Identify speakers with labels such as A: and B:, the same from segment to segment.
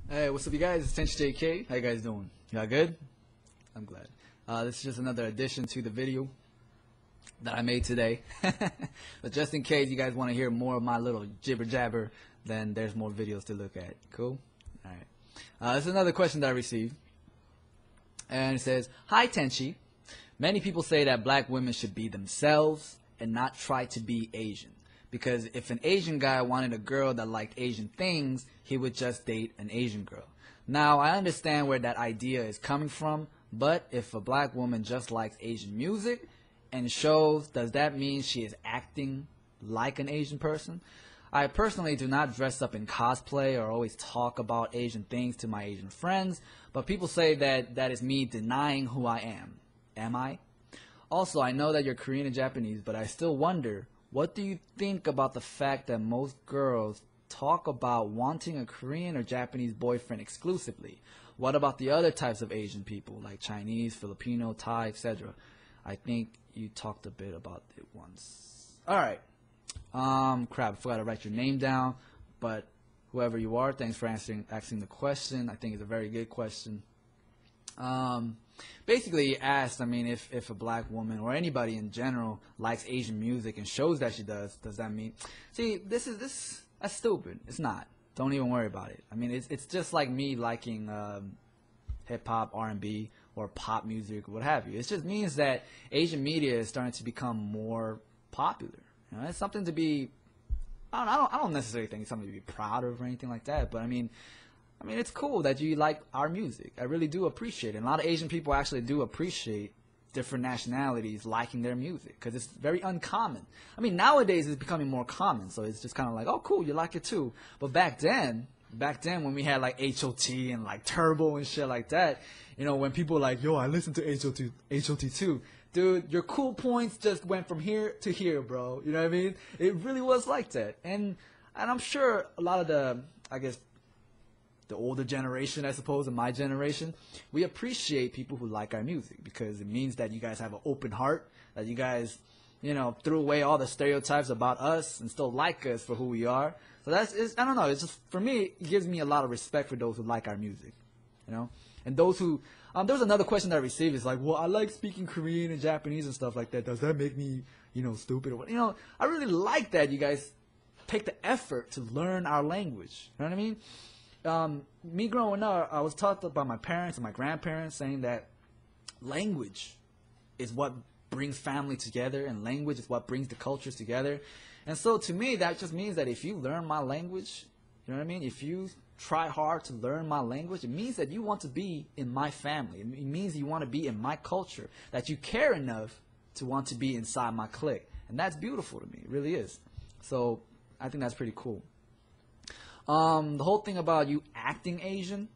A: Hey, what's up, you guys? It's Tench JK. How you guys doing? Y'all good? I'm glad. This is just another addition to the video that I made today. But just in case you guys want to hear more of my little jibber jabber, then there's more videos to look at. Cool? Alright. This is another question that I received. And it says, Hi, Tenchi. Many people say that black women should be themselves and not try to be Asian. Because if an Asian guy wanted a girl that liked Asian things, he would just date an Asian girl. Now, I understand where that idea is coming from, but if a black woman just likes Asian music and shows, does that mean she is acting like an Asian person? I personally do not dress up in cosplay or always talk about Asian things to my Asian friends, but people say that that is me denying who I am. Am I? Also, I know that you're Korean and Japanese, but I still wonder, what do you think about the fact that most girls talk about wanting a Korean or Japanese boyfriend exclusively? What about the other types of Asian people, like Chinese, Filipino, Thai, etc.? I think you talked a bit about it once. Alright. Crap, I forgot to write your name down, but whoever you are, thanks for asking the question. I think it's a very good question. Basically he asked, if a black woman or anybody in general likes Asian music and shows that she does that mean? See, that's stupid. It's not. Don't even worry about it. It's just like me liking hip hop, R&B, or pop music, what have you. It just means that Asian media is starting to become more popular. You know, it's something to be. I don't necessarily think it's something to be proud of or anything like that. But it's cool that you like our music. I really do appreciate it. And a lot of Asian people actually do appreciate different nationalities liking their music because it's very uncommon. Nowadays it's becoming more common, so it's just kind of like, oh, cool, you like it too. But back then when we had like HOT and like Turbo and shit like that, when people were like, yo, I listen to HOT too. Dude, your cool points just went from here to here, bro. You know what I mean? It really was like that. And I'm sure a lot of the older generation, I suppose, and my generation, we appreciate people who like our music because it means that you guys have an open heart, that you guys, threw away all the stereotypes about us and still like us for who we are. So I don't know, it's just, for me, it gives me a lot of respect for those who like our music, And those who, there was another question that I received, is like, well, I like speaking Korean and Japanese and stuff like that. Does that make me, stupid or what? I really like that you guys take the effort to learn our language. You know what I mean? Me growing up, I was taught by my parents and my grandparents saying that language is what brings family together and language is what brings the cultures together. And so to me, that just means that if you learn my language, you know what I mean? If you try hard to learn my language, it means that you want to be in my family. It means you want to be in my culture, that you care enough to want to be inside my clique. And that's beautiful to me. It really is. So I think that's pretty cool. The whole thing about you acting Asian,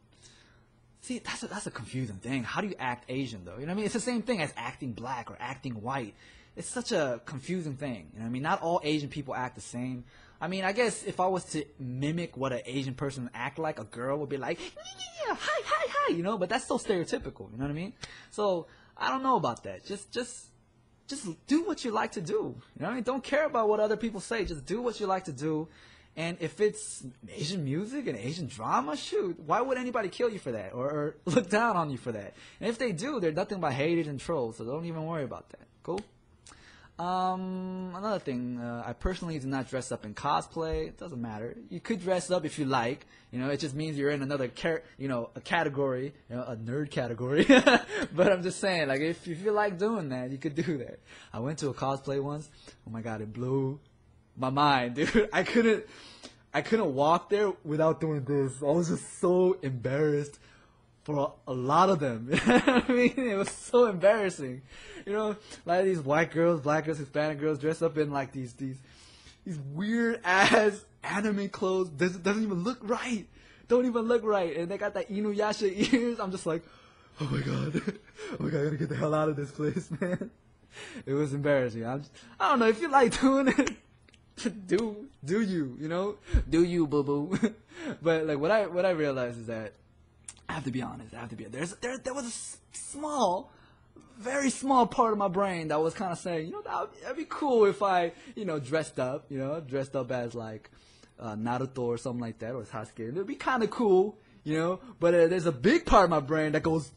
A: see, that's a confusing thing. How do you act Asian, though? You know what I mean? It's the same thing as acting black or acting white. It's such a confusing thing. You know what I mean? Not all Asian people act the same. I guess if I was to mimic what an Asian person would act like, a girl would be like, yeah, hi, but that's so stereotypical, you know what I mean? So, I don't know about that. Just do what you like to do. You know what I mean? Don't care about what other people say. Just do what you like to do. And if it's Asian music and Asian drama, shoot, why would anybody kill you for that or look down on you for that? And if they do, they're nothing but haters and trolls, so don't even worry about that. Cool? Another thing, I personally do not dress up in cosplay. It doesn't matter. You could dress up if you like. It just means you're in another a category, a nerd category. But I'm just saying, like, if you like doing that, you could do that. I went to a cosplay once. Oh my god, it blew my mind, dude. I couldn't walk there without doing this. I was just so embarrassed for a lot of them. It was so embarrassing. Like these white girls, black girls, Hispanic girls dress up in like these weird ass anime clothes. Doesn't even look right. Don't even look right. And they got that Inuyasha ears. I'm just like, oh my god, I gotta get the hell out of this place, man. It was embarrassing. I don't know, if you like doing it, do you, do you, boo boo. But like what I realized is that I have to be honest. There was a very small part of my brain that was kind of saying, that'd be cool if I, dressed up as like Naruto or something like that, or Sasuke. It would be kind of cool, you know. But there's a big part of my brain that goes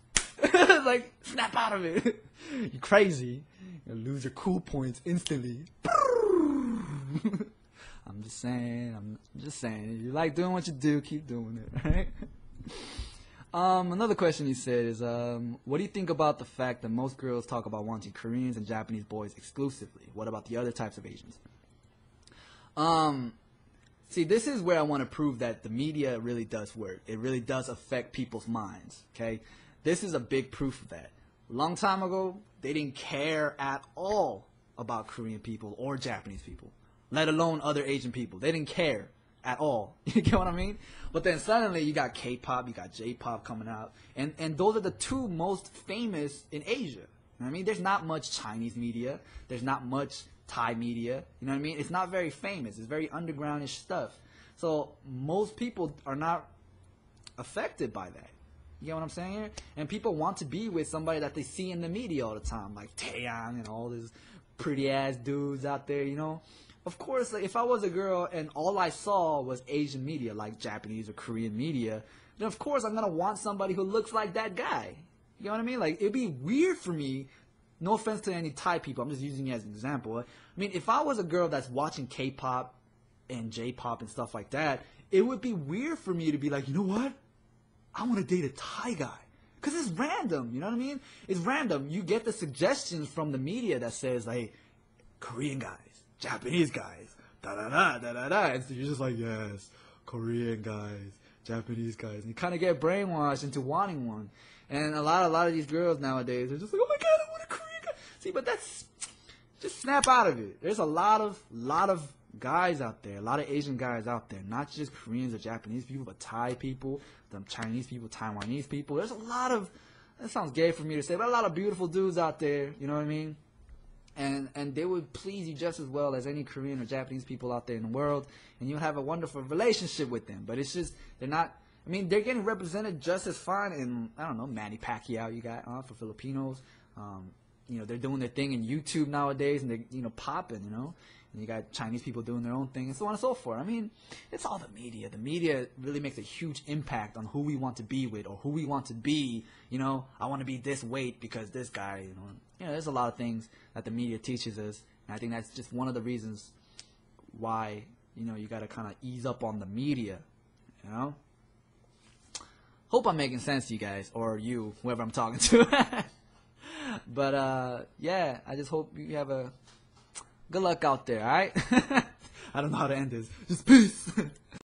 A: like, snap out of it. You're crazy. You lose your cool points instantly. I'm just saying. If you like doing what you do, keep doing it, right? Another question he said is, what do you think about the fact that most girls talk about wanting Koreans and Japanese boys exclusively? What about the other types of Asians? See, this is where I want to prove that the media really does work. It really does affect people's minds, okay? This is a big proof of that. A long time ago, they didn't care at all about Korean people or Japanese people, let alone other Asian people. They didn't care at all. You get what I mean? But then suddenly you got K-pop, you got J-pop coming out, and those are the two most famous in Asia. You know what I mean? There's not much Chinese media. There's not much Thai media. You know what I mean? It's not very famous. It's very undergroundish stuff. So most people are not affected by that. You get what I'm saying here? And people want to be with somebody that they see in the media all the time, like Taeyang and all these pretty ass dudes out there, you know? Of course, like, if I was a girl and all I saw was Asian media, like Japanese or Korean media, then of course I'm going to want somebody who looks like that guy. You know what I mean? Like, it'd be weird for me, no offense to any Thai people, I'm just using it as an example. I mean, if I was a girl that's watching K-pop and J-pop and stuff like that, it would be weird for me to be like, you know what? I want to date a Thai guy. Because it's random, you know what I mean? It's random. You get the suggestions from the media that says, like, Korean guys, Japanese guys, da-da-da, da-da-da. And so you're just like, yes, Korean guys, Japanese guys. And you kind of get brainwashed into wanting one. And a lot of these girls nowadays are just like, oh my God, I want a Korean guy. See, but that's, just snap out of it. There's a lot of guys out there, a lot of Asian guys out there, not just Koreans or Japanese people, but Thai people, them Chinese people, Taiwanese people. There's a lot of, that sounds gay for me to say, but a lot of beautiful dudes out there, you know what I mean? And they would please you just as well as any Korean or Japanese people out there in the world, and you'll have a wonderful relationship with them. But it's just, they're not, I mean, they're getting represented just as fine in, I don't know, Manny Pacquiao you got for Filipinos. You know, they're doing their thing in YouTube nowadays, and they're, you know, popping, you know. And you got Chinese people doing their own thing, and so on and so forth. I mean, it's all the media. The media really makes a huge impact on who we want to be with or who we want to be. You know, I want to be this weight because this guy, you know, there's a lot of things that the media teaches us. And I think that's just one of the reasons why, you know, you got to kind of ease up on the media, you know. Hope I'm making sense to you guys, or you, whoever I'm talking to. But, yeah, I just hope you have a good luck out there, alright? I don't know how to end this. Just peace.